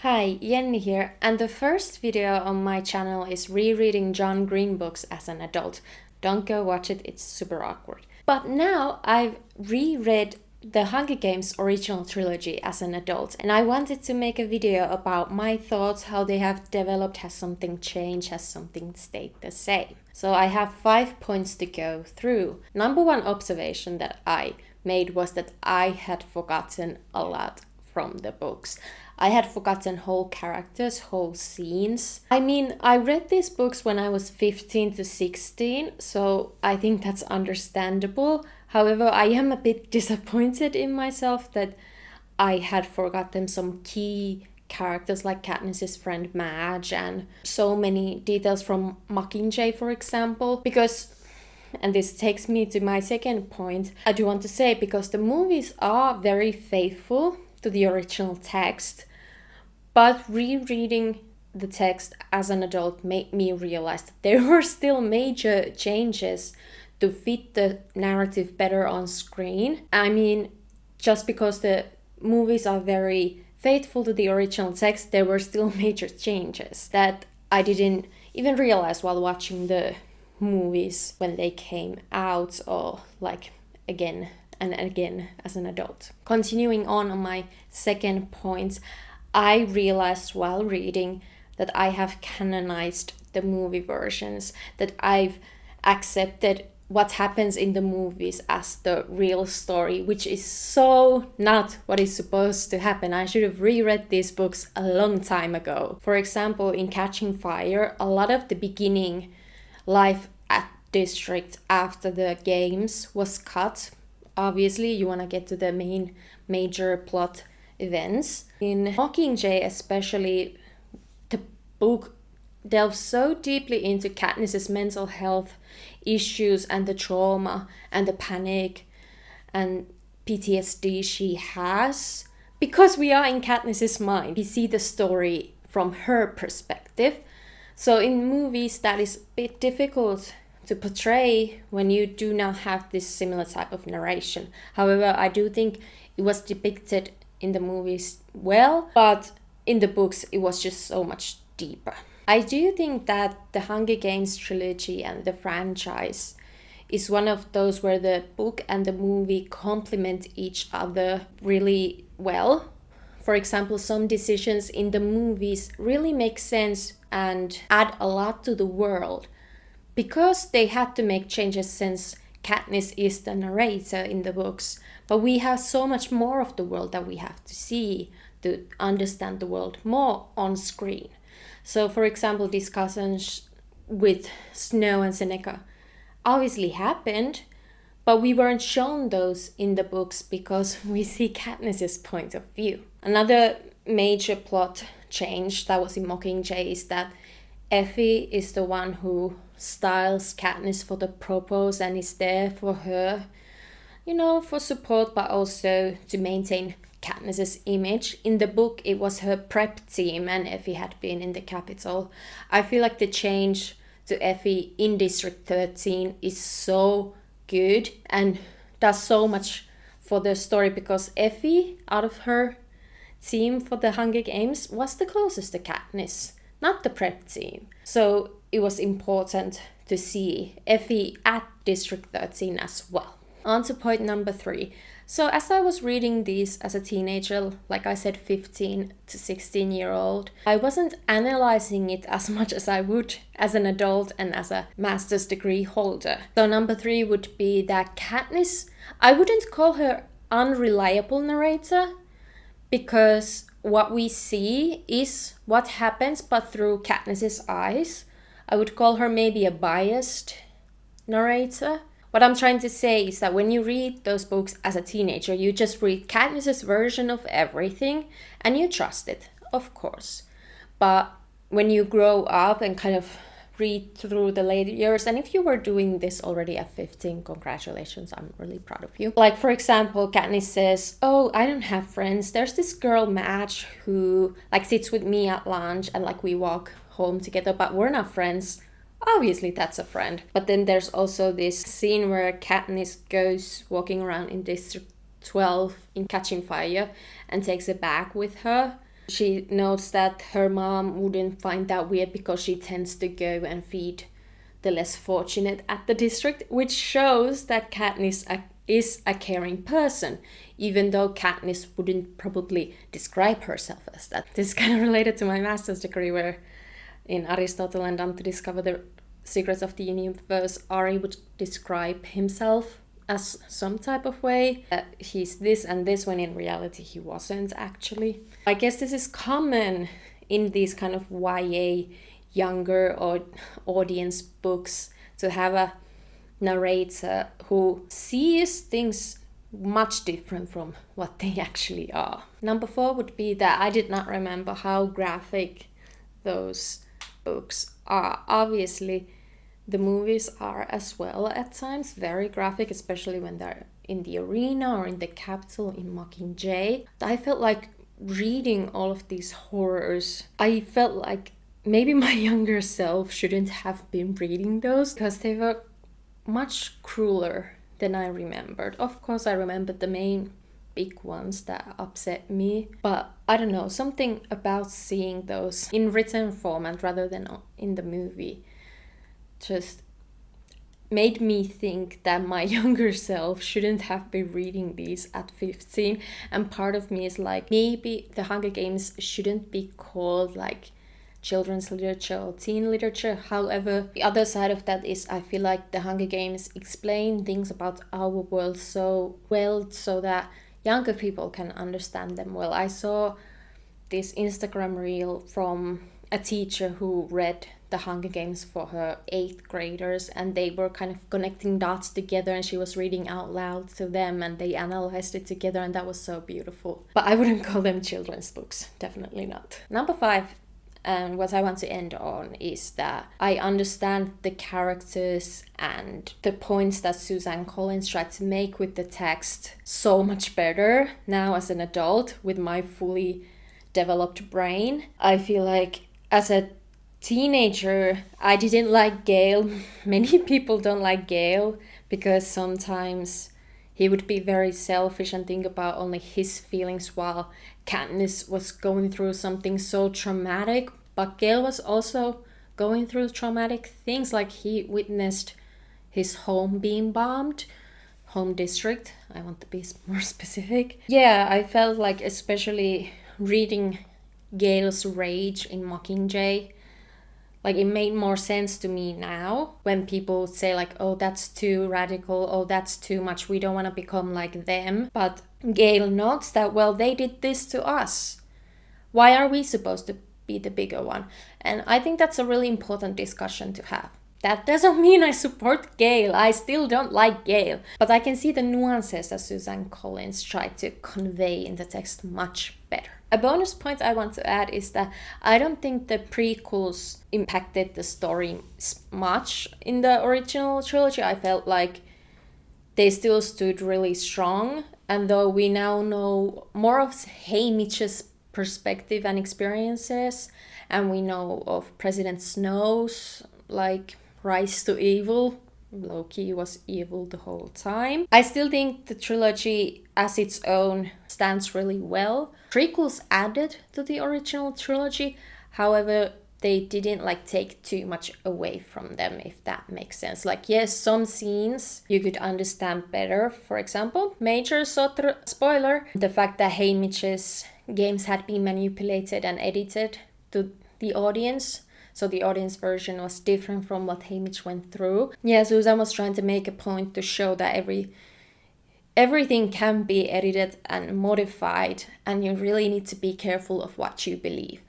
Hi, Jenni here, and the first video on my channel is rereading John Green books as an adult. Don't go watch it, it's super awkward. But now I've reread the Hunger Games original trilogy as an adult, and I wanted to make a video about my thoughts, how they have developed, has something changed, has something stayed the same. So I have 5 points to go through. Number one observation that I made was that I had forgotten a lot from the books. I had forgotten whole characters, whole scenes. I mean, I read these books when I was 15 to 16, so I think that's understandable. However, I am a bit disappointed in myself that I had forgotten some key characters like Katniss's friend Madge and so many details from Mockingjay, for example, because, and this takes me to my second point, I do want to say, because the movies are very faithful to the original text, but rereading the text as an adult made me realize that there were still major changes to fit the narrative better on screen. I mean, just because the movies are very faithful to the original text, there were still major changes that I didn't even realize while watching the movies when they came out, or like again and again as an adult. Continuing on my second point, I realized while reading that I have canonized the movie versions, that I've accepted what happens in the movies as the real story, which is so not what is supposed to happen. I should have reread these books a long time ago. For example, in Catching Fire, a lot of the beginning life at District after the games was cut. Obviously, you want to get to the main major plot events. In Mockingjay especially, the book delves so deeply into Katniss's mental health issues and the trauma and the panic and PTSD she has. Because we are in Katniss's mind, we see the story from her perspective. So in movies, that is a bit difficult to portray when you do not have this similar type of narration. However, I do think it was depicted in the movies well, but in the books it was just so much deeper. I do think that the Hunger Games trilogy and the franchise is one of those where the book and the movie complement each other really well. For example, some decisions in the movies really make sense and add a lot to the world, because they had to make changes since Katniss is the narrator in the books. But we have so much more of the world that we have to see to understand the world more on screen. So, for example, discussions with Snow and Seneca obviously happened, but we weren't shown those in the books because we see Katniss's point of view. Another major plot change that was in Mockingjay is that Effie is the one who styles Katniss for the propose and is there for her, for support, but also to maintain Katniss's image. In the book, it was her prep team and Effie had been in the capital. I feel like the change to Effie in District 13 is so good and does so much for the story, because Effie, out of her team for the Hunger Games, was the closest to Katniss, not the prep team. So it was important to see Effie at District 13 as well. On to point number 3. So as I was reading these as a teenager, like I said, 15 to 16-year-old, I wasn't analyzing it as much as I would as an adult and as a master's degree holder. So number 3 would be that Katniss, I wouldn't call her unreliable narrator, because what we see is what happens, but through Katniss's eyes. I would call her maybe a biased narrator. What I'm trying to say is that when you read those books as a teenager, you just read Katniss's version of everything and you trust it, of course. But when you grow up and kind of read through the later years, and if you were doing this already at 15, congratulations, I'm really proud of you. Like, for example, Katniss says, oh, I don't have friends. There's this girl, Madge, who sits with me at lunch and we walk home together, but we're not friends. Obviously, that's a friend. But then there's also this scene where Katniss goes walking around in District 12 in Catching Fire and takes a bag with her. She notes that her mom wouldn't find that weird because she tends to go and feed the less fortunate at the district, which shows that Katniss is a caring person, even though Katniss wouldn't probably describe herself as that. This is kind of related to my master's degree, where in Aristotle and Dante discover the secrets of the universe, Ari would describe himself as some type of way. He's this and this, when in reality he wasn't actually. I guess this is common in these kind of YA younger or audience books, to have a narrator who sees things much different from what they actually are. Number 4 would be that I did not remember how graphic those books are. Obviously, the movies are as well at times very graphic, especially when they're in the arena or in the Capitol in Mockingjay. I felt like reading all of these horrors, I felt like maybe my younger self shouldn't have been reading those, because they were much crueler than I remembered. Of course, I remembered the main big ones that upset me, but I don't know, something about seeing those in written format rather than in the movie just made me think that my younger self shouldn't have been reading these at 15. And part of me is like, maybe the Hunger Games shouldn't be called like children's literature or teen literature. However, the other side of that is I feel like the Hunger Games explain things about our world so well so that younger people can understand them well. I saw this Instagram reel from a teacher who read the Hunger Games for her 8th graders, and they were kind of connecting dots together, and she was reading out loud to them and they analyzed it together, and that was so beautiful. But I wouldn't call them children's books, definitely not. Number 5, and what I want to end on, is that I understand the characters and the points that Suzanne Collins tried to make with the text so much better now as an adult with my fully developed brain. I feel like as a teenager, I didn't like Gale. Many people don't like Gale because sometimes he would be very selfish and think about only his feelings, while Katniss was going through something so traumatic. But Gale was also going through traumatic things, like he witnessed his home being bombed, home district. I want to be more specific. Yeah, I felt like, especially reading Gale's rage in Mockingjay, like it made more sense to me now when people say like, oh, that's too radical, oh, that's too much, we don't want to become like them. But Gale notes that, well, they did this to us. Why are we supposed to be the bigger one? And I think that's a really important discussion to have. That doesn't mean I support Gale. I still don't like Gale. But I can see the nuances that Suzanne Collins tried to convey in the text much better. A bonus point I want to add is that I don't think the prequels impacted the story much in the original trilogy. I felt like they still stood really strong. And though we now know more of Haymitch's perspective and experiences, and we know of President Snow's like rise to evil, Loki was evil the whole time, I still think the trilogy as its own stands really well. Prequels added to the original trilogy, however they didn't like take too much away from them, if that makes sense. Like, yes, some scenes you could understand better. For example, major spoiler, the fact that Haymitch's games had been manipulated and edited to the audience, so the audience version was different from what Haymitch went through. Yeah, Susan was trying to make a point to show that everything can be edited and modified, and you really need to be careful of what you believe.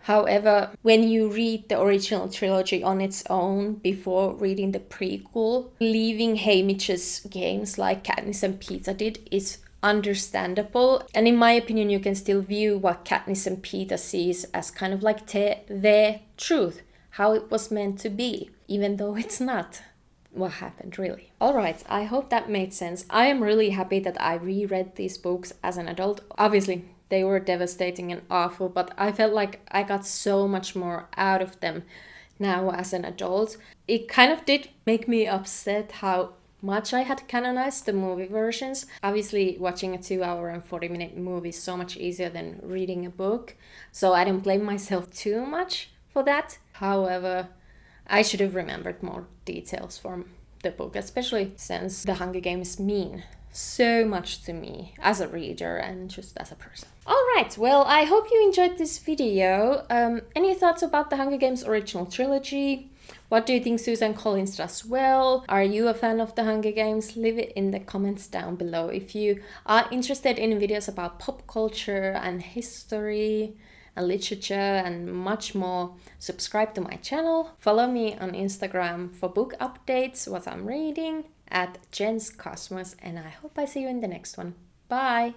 However, when you read the original trilogy on its own before reading the prequel, leaving Haymitch's games like Katniss and Peeta did is understandable. And in my opinion, you can still view what Katniss and Peeta sees as kind of like their truth, how it was meant to be, even though it's not what happened really. Alright, I hope that made sense. I am really happy that I reread these books as an adult. Obviously, they were devastating and awful, but I felt like I got so much more out of them now as an adult. It kind of did make me upset how much I had canonized the movie versions. Obviously, watching a 2 hour and 40-minute movie is so much easier than reading a book, so I don't blame myself too much for that. However, I should have remembered more details from the book, especially since The Hunger Games mean so much to me as a reader and just as a person. Alright, well, I hope you enjoyed this video. Any thoughts about the Hunger Games original trilogy? What do you think Susan Collins does well? Are you a fan of the Hunger Games? Leave it in the comments down below. If you are interested in videos about pop culture and history and literature and much more, subscribe to my channel. Follow me on Instagram for book updates, what I'm reading, at jenskosmos, and I hope I see you in the next one. Bye!